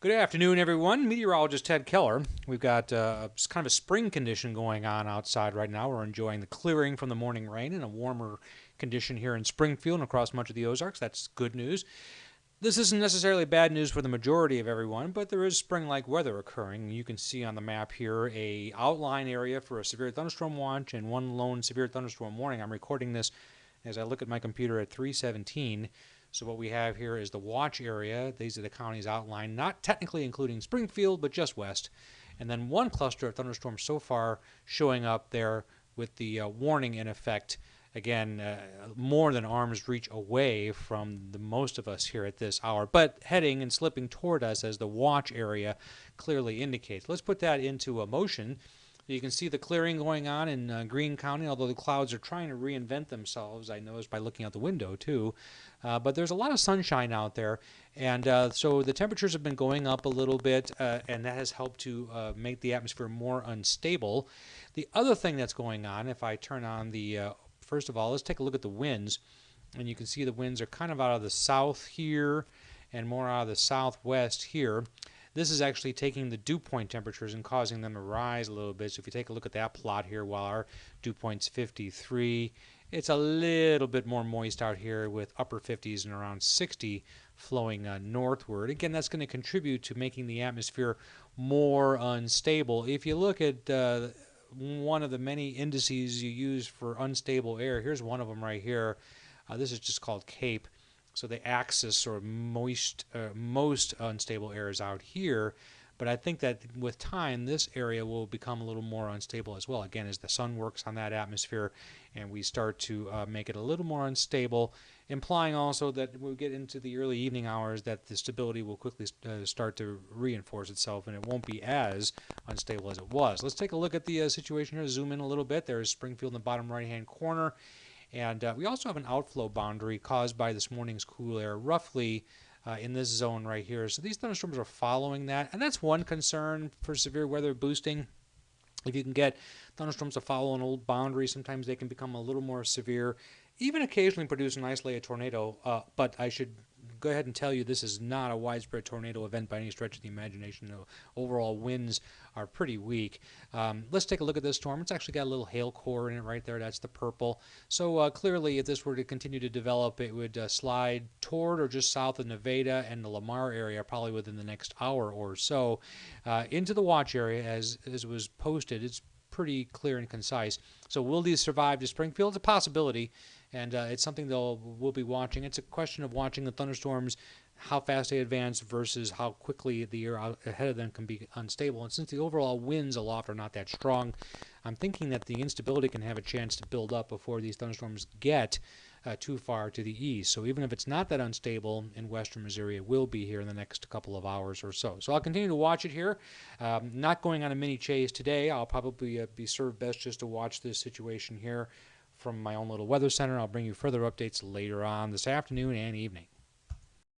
Good afternoon, everyone. Meteorologist Ted Keller. We've got kind of a spring condition going on outside right now. We're enjoying the clearing from the morning rain and a warmer condition here in Springfield and across much of the Ozarks. That's good news. This isn't necessarily bad news for the majority of everyone, but there is spring-like weather occurring. You can see on the map here a outline area for a severe thunderstorm watch and one lone severe thunderstorm warning. I'm recording this as I look at my computer at 3:17. So what we have here is the watch area. These are the counties outlined, not technically including Springfield, but just west. And then one cluster of thunderstorms so far showing up there with the warning in effect. Again, more than arm's reach away from the most of us here at this hour, but heading and slipping toward us as the watch area clearly indicates. Let's put that into motion. You can see the clearing going on in Greene County, although the clouds are trying to reinvent themselves, I noticed by looking out the window too. But there's a lot of sunshine out there, and so the temperatures have been going up a little bit, and that has helped to make the atmosphere more unstable. The other thing that's going on, if I turn on the, first of all, let's take a look at the winds. And you can see the winds are kind of out of the south here and more out of the southwest here. This is actually taking the dew point temperatures and causing them to rise a little bit. So if you take a look at that plot here, while our dew point's 53, it's a little bit more moist out here with upper 50s and around 60 flowing northward. Again, that's going to contribute to making the atmosphere more unstable. If you look at one of the many indices you use for unstable air, here's one of them right here. This is just called CAPE. So the axis or most unstable air is out here, but I think that with time this area will become a little more unstable as well. Again, as the sun works on that atmosphere and we start to make it a little more unstable, implying also that we'll get into the early evening hours that the stability will quickly start to reinforce itself and it won't be as unstable as it was. Let's take a look at the situation here, zoom in a little bit. There's Springfield in the bottom right hand corner. And we also have an outflow boundary caused by this morning's cool air, roughly in this zone right here. So these thunderstorms are following that, and that's one concern for severe weather boosting. If you can get thunderstorms to follow an old boundary, sometimes they can become a little more severe, even occasionally produce an isolated tornado. But I should go ahead and tell you this is not a widespread tornado event by any stretch of the imagination. The overall winds are pretty weak. Let's take a look at this storm. It's actually got a little hail core in it right there. That's the purple. So clearly, if this were to continue to develop, it would slide toward or just south of Nevada and the Lamar area probably within the next hour or so. Into the watch area, as was posted, it's pretty clear and concise. So will these survive to Springfield? It's a possibility, and it's something we'll be watching. It's a question of watching the thunderstorms, how fast they advance versus how quickly the air out ahead of them can be unstable. And since the overall winds aloft are not that strong, I'm thinking that the instability can have a chance to build up before these thunderstorms get too far to the east. So even if it's not that unstable in western Missouri, it will be here in the next couple of hours or so. So I'll continue to watch it here. Not going on a mini chase today. I'll probably be served best just to watch this situation here from my own little weather center. I'll bring you further updates later on this afternoon and evening.